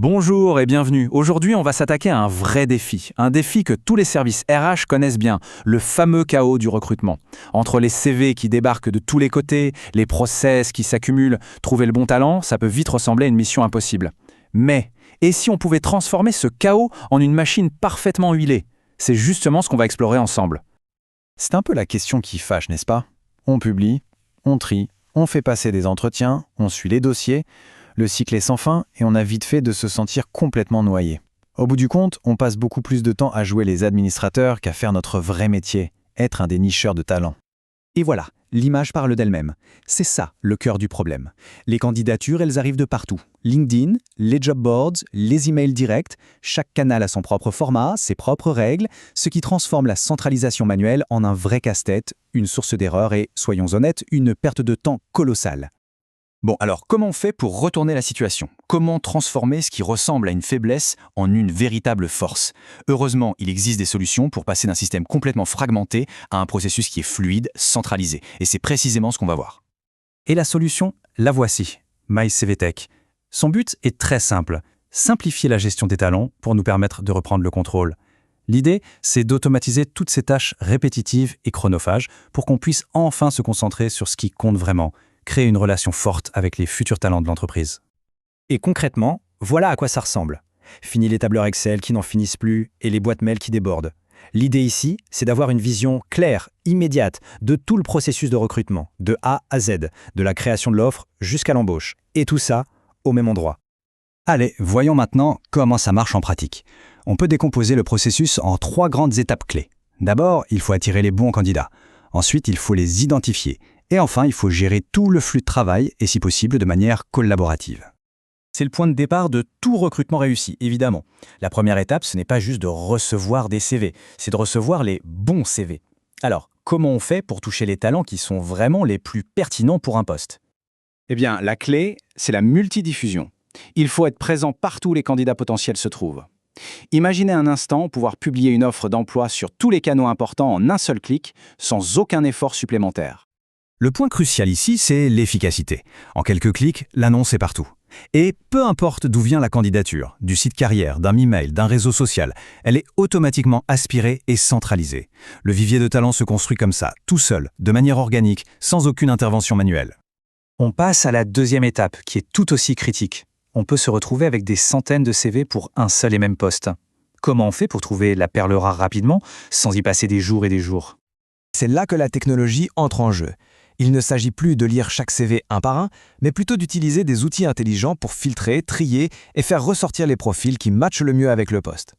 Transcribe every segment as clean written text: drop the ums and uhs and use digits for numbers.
Bonjour et bienvenue. Aujourd'hui, on va s'attaquer à un vrai défi. Un défi que tous les services RH connaissent bien, le fameux chaos du recrutement. Entre les CV qui débarquent de tous les côtés, les process qui s'accumulent, trouver le bon talent, ça peut vite ressembler à une mission impossible. Mais, et si on pouvait transformer ce chaos en une machine parfaitement huilée? C'est justement ce qu'on va explorer ensemble. C'est un peu la question qui fâche, n'est-ce pas? On publie, on trie, on fait passer des entretiens, on suit les dossiers. Le cycle est sans fin et on a vite fait de se sentir complètement noyé. Au bout du compte, on passe beaucoup plus de temps à jouer les administrateurs qu'à faire notre vrai métier, être un dénicheur de talent. Et voilà, l'image parle d'elle-même. C'est ça, le cœur du problème. Les candidatures, elles arrivent de partout. LinkedIn, les job boards, les emails directs, chaque canal a son propre format, ses propres règles, ce qui transforme la centralisation manuelle en un vrai casse-tête, une source d'erreur et, soyons honnêtes, une perte de temps colossale. Bon, alors comment on fait pour retourner la situation? Comment transformer ce qui ressemble à une faiblesse en une véritable force? Heureusement, il existe des solutions pour passer d'un système complètement fragmenté à un processus qui est fluide, centralisé. Et c'est précisément ce qu'on va voir. Et la solution, la voici, MyCVTech. Son but est très simple, simplifier la gestion des talents pour nous permettre de reprendre le contrôle. L'idée, c'est d'automatiser toutes ces tâches répétitives et chronophages pour qu'on puisse enfin se concentrer sur ce qui compte vraiment, créer une relation forte avec les futurs talents de l'entreprise. Et concrètement, voilà à quoi ça ressemble. Fini les tableurs Excel qui n'en finissent plus et les boîtes mail qui débordent. L'idée ici, c'est d'avoir une vision claire, immédiate, de tout le processus de recrutement, de A à Z, de la création de l'offre jusqu'à l'embauche. Et tout ça au même endroit. Allez, voyons maintenant comment ça marche en pratique. On peut décomposer le processus en 3 grandes étapes clés. D'abord, il faut attirer les bons candidats. Ensuite, il faut les identifier. Et enfin, il faut gérer tout le flux de travail et si possible de manière collaborative. C'est le point de départ de tout recrutement réussi, évidemment. La première étape, ce n'est pas juste de recevoir des CV, c'est de recevoir les bons CV. Alors, comment on fait pour toucher les talents qui sont vraiment les plus pertinents pour un poste? Eh bien, la clé, c'est la multidiffusion. Il faut être présent partout où les candidats potentiels se trouvent. Imaginez un instant pouvoir publier une offre d'emploi sur tous les canaux importants en un seul clic, sans aucun effort supplémentaire. Le point crucial ici, c'est l'efficacité. En quelques clics, l'annonce est partout. Et peu importe d'où vient la candidature, du site carrière, d'un email, d'un réseau social, elle est automatiquement aspirée et centralisée. Le vivier de talent se construit comme ça, tout seul, de manière organique, sans aucune intervention manuelle. On passe à la deuxième étape, qui est tout aussi critique. On peut se retrouver avec des centaines de CV pour un seul et même poste. Comment on fait pour trouver la perle rare rapidement, sans y passer des jours et des jours? C'est là que la technologie entre en jeu. Il ne s'agit plus de lire chaque CV un par un, mais plutôt d'utiliser des outils intelligents pour filtrer, trier et faire ressortir les profils qui matchent le mieux avec le poste.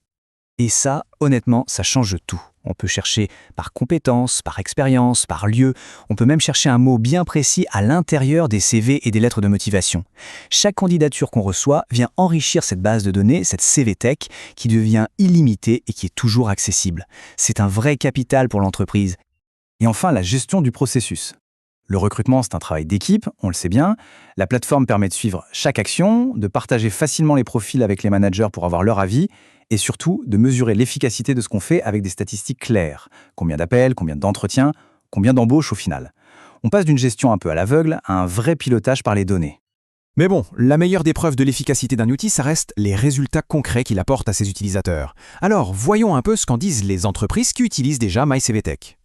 Et ça, honnêtement, ça change tout. On peut chercher par compétence, par expérience, par lieu. On peut même chercher un mot bien précis à l'intérieur des CV et des lettres de motivation. Chaque candidature qu'on reçoit vient enrichir cette base de données, cette CVTech, qui devient illimitée et qui est toujours accessible. C'est un vrai capital pour l'entreprise. Et enfin, la gestion du processus. Le recrutement, c'est un travail d'équipe, on le sait bien. La plateforme permet de suivre chaque action, de partager facilement les profils avec les managers pour avoir leur avis, et surtout de mesurer l'efficacité de ce qu'on fait avec des statistiques claires. Combien d'appels, combien d'entretiens, combien d'embauches au final. On passe d'une gestion un peu à l'aveugle à un vrai pilotage par les données. Mais bon, la meilleure des preuves de l'efficacité d'un outil, ça reste les résultats concrets qu'il apporte à ses utilisateurs. Alors, voyons un peu ce qu'en disent les entreprises qui utilisent déjà MyCVTech.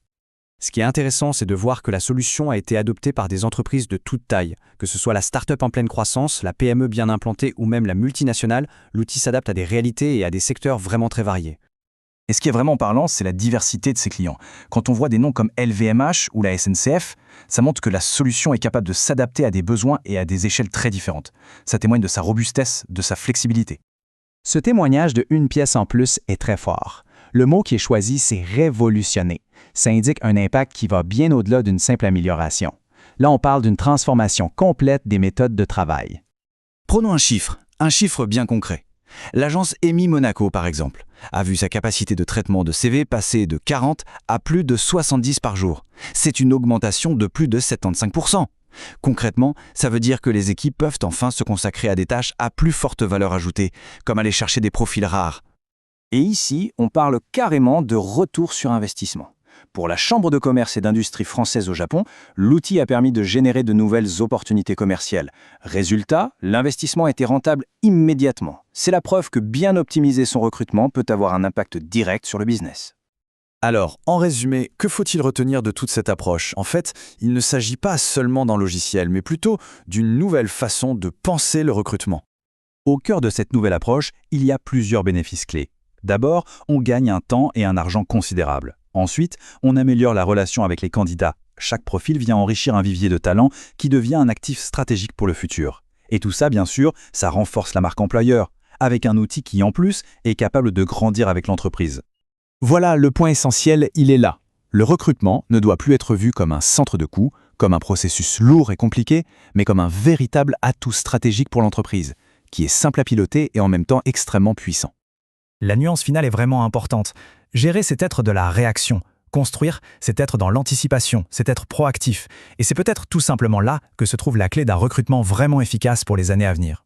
Ce qui est intéressant, c'est de voir que la solution a été adoptée par des entreprises de toute taille. Que ce soit la start-up en pleine croissance, la PME bien implantée ou même la multinationale, l'outil s'adapte à des réalités et à des secteurs vraiment très variés. Et ce qui est vraiment parlant, c'est la diversité de ses clients. Quand on voit des noms comme LVMH ou la SNCF, ça montre que la solution est capable de s'adapter à des besoins et à des échelles très différentes. Ça témoigne de sa robustesse, de sa flexibilité. Ce témoignage de une pièce en plus est très fort. Le mot qui est choisi, c'est « révolutionner ». Ça indique un impact qui va bien au-delà d'une simple amélioration. Là, on parle d'une transformation complète des méthodes de travail. Prenons un chiffre bien concret. L'agence EMI Monaco, par exemple, a vu sa capacité de traitement de CV passer de 40 à plus de 70 par jour. C'est une augmentation de plus de 75%. Concrètement, ça veut dire que les équipes peuvent enfin se consacrer à des tâches à plus forte valeur ajoutée, comme aller chercher des profils rares. Et ici, on parle carrément de retour sur investissement. Pour la Chambre de commerce et d'industrie française au Japon, l'outil a permis de générer de nouvelles opportunités commerciales. Résultat, l'investissement était rentable immédiatement. C'est la preuve que bien optimiser son recrutement peut avoir un impact direct sur le business. Alors, en résumé, que faut-il retenir de toute cette approche? En fait, il ne s'agit pas seulement d'un logiciel, mais plutôt d'une nouvelle façon de penser le recrutement. Au cœur de cette nouvelle approche, il y a plusieurs bénéfices clés. D'abord, on gagne un temps et un argent considérables. Ensuite, on améliore la relation avec les candidats. Chaque profil vient enrichir un vivier de talents qui devient un actif stratégique pour le futur. Et tout ça, bien sûr, ça renforce la marque employeur, avec un outil qui, en plus, est capable de grandir avec l'entreprise. Voilà, le point essentiel, il est là. Le recrutement ne doit plus être vu comme un centre de coûts, comme un processus lourd et compliqué, mais comme un véritable atout stratégique pour l'entreprise, qui est simple à piloter et en même temps extrêmement puissant. La nuance finale est vraiment importante. Gérer, c'est être de la réaction. Construire, c'est être dans l'anticipation, c'est être proactif. Et c'est peut-être tout simplement là que se trouve la clé d'un recrutement vraiment efficace pour les années à venir.